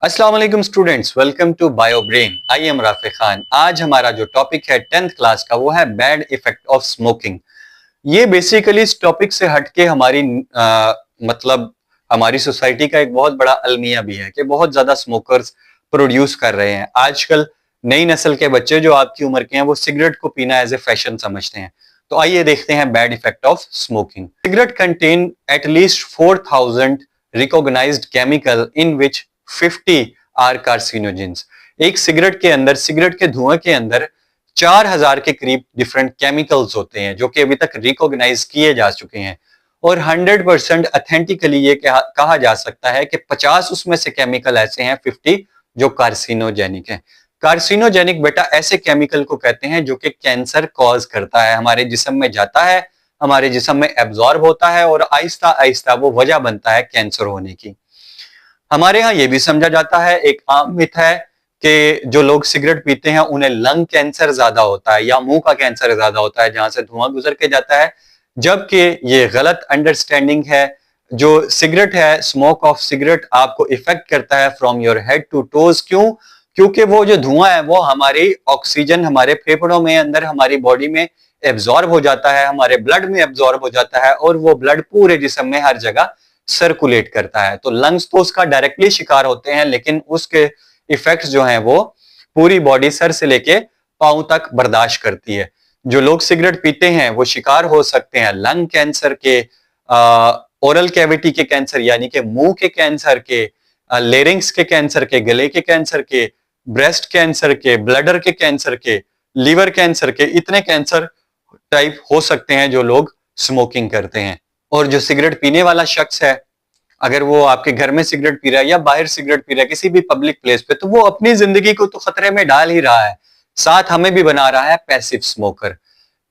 अस्सलाम वालेकुम students, welcome to bio brain. I am Rafe Khan. आज हमारा जो टॉपिक है 10th क्लास का वो है बैड इफेक्ट ऑफ स्मोकिंग। ये बेसिकली इस टॉपिक से हटके मतलब हमारी सोसाइटी का एक बहुत बड़ा अलमिया भी है कि बहुत ज्यादा स्मोकर्स प्रोड्यूस कर रहे हैं। आजकल नई नस्ल के बच्चे जो आपकी उम्र के हैं वो सिगरेट को पीना एज ए फैशन समझते हैं। तो आइए देखते हैं bad effect of smoking. Cigarette contain at least 4000 recognized chemical in which 50 are carcinogens. एक सिगरेट के अंदर, सिगरेट के धुएं के अंदर 4000 के करीब डिफरेंट केमिकल्स होते हैं जो कि अभी तक रिकॉग्नाइज किए जा चुके हैं। और 100% अथेंटिकली ये कहा जा सकता है कि 50 उसमें से केमिकल ऐसे हैं, 50 जो कार्सिनोजेनिक हैं। कार्सिनोजेनिक बेटा ऐसे केमिकल को कहते हैं जो कि कैंसर कॉज करता है, हमारे जिस्म में जाता है, हमारे जिस्म में एब्जॉर्ब होता है और आहिस्ता आहिस्ता वो वजह बनता है कैंसर होने की। हमारे यहाँ ये भी समझा जाता है, एक आम मिथ है कि जो लोग सिगरेट पीते हैं उन्हें लंग कैंसर ज्यादा होता है या मुंह का कैंसर ज्यादा होता है जहां से धुआं गुजर के जाता है, जबकि ये गलत अंडरस्टैंडिंग है। जो सिगरेट है, स्मोक ऑफ सिगरेट आपको इफेक्ट करता है from your head to toes. क्यों? क्योंकि वो जो धुआं है वो हमारी ऑक्सीजन हमारे फेफड़ों में अंदर हमारी बॉडी में एब्जॉर्ब हो जाता है, हमारे ब्लड में एब्जॉर्ब हो जाता है और वो ब्लड पूरे जिस्म में हर जगह सर्कुलेट करता है। तो लंग्स तो उसका डायरेक्टली शिकार होते हैं, लेकिन उसके इफेक्ट्स जो हैं वो पूरी बॉडी सर से लेके पांव तक बर्दाश्त करती है। जो लोग सिगरेट पीते हैं वो शिकार हो सकते हैं लंग कैंसर के, ओरल कैविटी के कैंसर यानी कि मुंह के कैंसर के, लेरिंग्स के कैंसर के, गले के कैंसर के, ब्रेस्ट कैंसर के, ब्लडर के कैंसर के, लीवर कैंसर के। इतने कैंसर टाइप हो सकते हैं जो लोग स्मोकिंग करते हैं। और जो सिगरेट पीने वाला शख्स है, अगर वो आपके घर में सिगरेट पी रहा है या बाहर सिगरेट पी रहा है किसी भी पब्लिक प्लेस पे, तो वो अपनी जिंदगी को तो खतरे में डाल ही रहा है, साथ हमें भी बना रहा है पैसिव स्मोकर।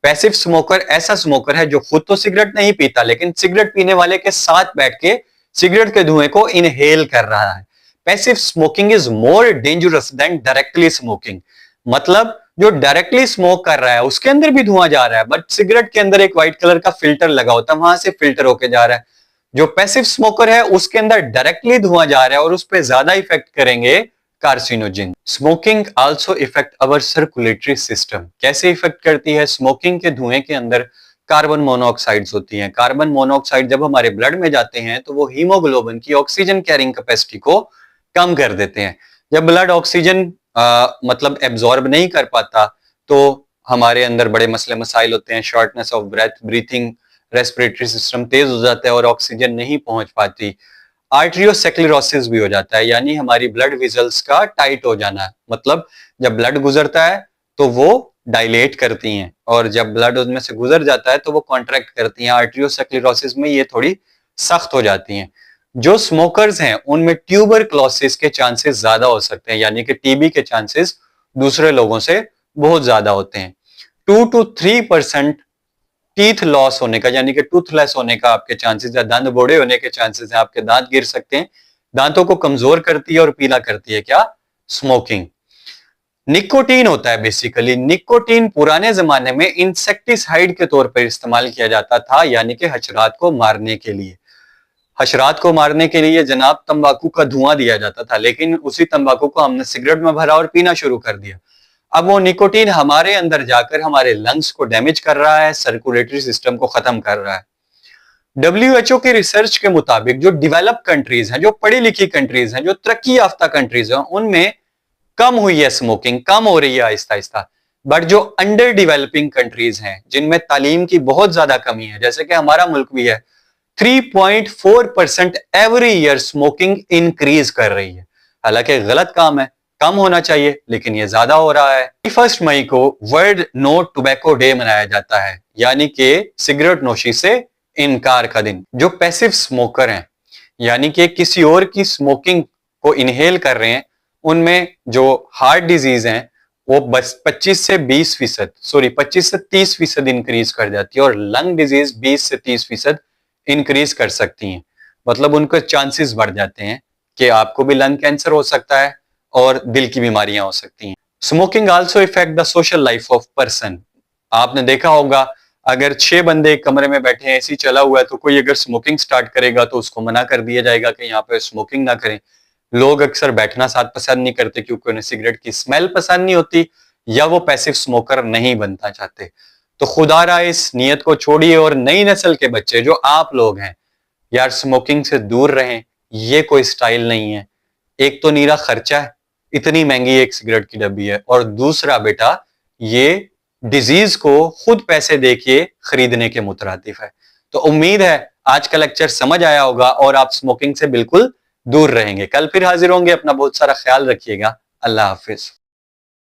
पैसिव स्मोकर ऐसा स्मोकर है जो खुद तो सिगरेट नहीं पीता लेकिन सिगरेट पीने वाले के साथ बैठ के सिगरेट के धुएं को इनहेल कर रहा है। Passive smoking is more dangerous than directly smoking. मतलब जो डायरेक्टली स्मोक कर रहा है उसके अंदर भी धुआं जा रहा है, बट सिगरेट के अंदर एक व्हाइट कलर का फिल्टर लगा होता है, वहां से फिल्टर होके जा रहा है। जो पैसिव स्मोकर है उसके अंदर डायरेक्टली धुआं जा रहा है और उस पर ज्यादा इफेक्ट करेंगे कार्सिनोजेन। स्मोकिंग आल्सो इफेक्ट अवर सर्कुलेटरी सिस्टम। कैसे इफेक्ट करती है? स्मोकिंग के धुएं के अंदर कार्बन मोनोऑक्साइड्स होती हैं। कार्बन मोनोऑक्साइड जब हमारे ब्लड में जाते हैं तो वो हीमोग्लोबिन की ऑक्सीजन कैरिंग कैपेसिटी को कम कर देते हैं। जब ब्लड ऑक्सीजन मतलब एब्जॉर्ब नहीं कर पाता तो हमारे अंदर बड़े मसले मसाइल होते हैं, shortness of breath, breathing, respiratory system तेज हो जाता है और ऑक्सीजन नहीं पहुंच पाती। आर्ट्रियोसेक्लेरोसिस भी हो जाता है, यानी हमारी ब्लड वेसल्स का टाइट हो जाना। मतलब जब ब्लड गुजरता है तो वो डायलेट करती हैं और जब ब्लड उनमें से गुजर जाता है तो वो कॉन्ट्रैक्ट करती हैं। आर्ट्रियोसेक्लेरोसिस में ये थोड़ी सख्त हो जाती हैं। जो स्मोकर्स हैं उनमें ट्यूबरक्लोसिस के चांसेस ज्यादा हो सकते हैं, यानी कि टीबी के चांसेस दूसरे लोगों से बहुत ज्यादा होते हैं। 2 to 3% टीथ लॉस होने का यानी कि टूथलेस होने का आपके चांसेस है, दांत बूढ़े होने के चांसेस है, आपके दांत गिर सकते हैं। दांतों को कमजोर करती है और पीला करती है क्या? स्मोकिंग। निकोटीन होता है बेसिकली। निकोटीन पुराने जमाने में इंसेक्टिसाइड के तौर पर इस्तेमाल किया जाता था, यानी कि हशरात को मारने के लिए। हशरात को मारने के लिए जनाब तंबाकू का धुआं दिया जाता था, लेकिन उसी तंबाकू को हमने सिगरेट में भरा और पीना शुरू कर दिया। अब वो निकोटीन हमारे अंदर जाकर हमारे लंग्स को डैमेज कर रहा है, सर्कुलेटरी सिस्टम को खत्म कर रहा है। WHO की रिसर्च के मुताबिक जो डेवलप कंट्रीज हैं, जो पढ़ी लिखी कंट्रीज हैं, जो तरक्की याफ्ता कंट्रीज हैं, उनमें कम हुई है स्मोकिंग, कम हो रही है आहिस्ता आहिस्ता। बट जो अंडर डेवलपिंग कंट्रीज हैं जिनमें तालीम की बहुत ज्यादा कमी है, जैसे कि हमारा मुल्क भी है, 3.4% एवरी ईयर स्मोकिंग इंक्रीज कर रही है। हालांकि गलत काम है, कम होना चाहिए, लेकिन ये ज्यादा हो रहा है। 1 मई को वर्ल्ड नो टोबैको डे मनाया जाता है, यानी कि सिगरेट नोशी से इनकार का दिन। जो पैसिव स्मोकर हैं, यानी कि किसी और की स्मोकिंग को इनहेल कर रहे हैं, उनमें जो हार्ट डिजीज हैं वो बस 25 से 30% इंक्रीज कर जाती है और लंग डिजीज 20 से 30% इंक्रीज कर सकती हैं। मतलब उनके चांसेस बढ़ जाते हैं कि आपको भी लंग कैंसर हो सकता है और दिल की बीमारियां हो सकती हैं। Smoking also effect the social life of person. आपने देखा होगा, अगर 6 बंदे एक कमरे में बैठे हैं, एसी चला हुआ है, तो कोई अगर स्मोकिंग स्टार्ट करेगा तो उसको मना कर दिया जाएगा कि यहाँ पे स्मोकिंग ना करें। लोग अक्सर बैठना साथ पसंद नहीं करते क्योंकि उन्हें सिगरेट की स्मेल पसंद नहीं होती, या वो पैसिव स्मोकर नहीं बनना चाहते। तो खुदारा इस नियत को छोड़िए और नई नस्ल के बच्चे जो आप लोग हैं, यार स्मोकिंग से दूर रहें। ये कोई स्टाइल नहीं है। एक तो नीरा खर्चा है, इतनी महंगी एक सिगरेट की डब्बी है, और दूसरा बेटा ये डिजीज को खुद पैसे देके खरीदने के मुतरादिफ है। तो उम्मीद है आज का लेक्चर समझ आया होगा और आप स्मोकिंग से बिल्कुल दूर रहेंगे। कल फिर हाजिर होंगे। अपना बहुत सारा ख्याल रखिएगा। अल्लाह हाफिज।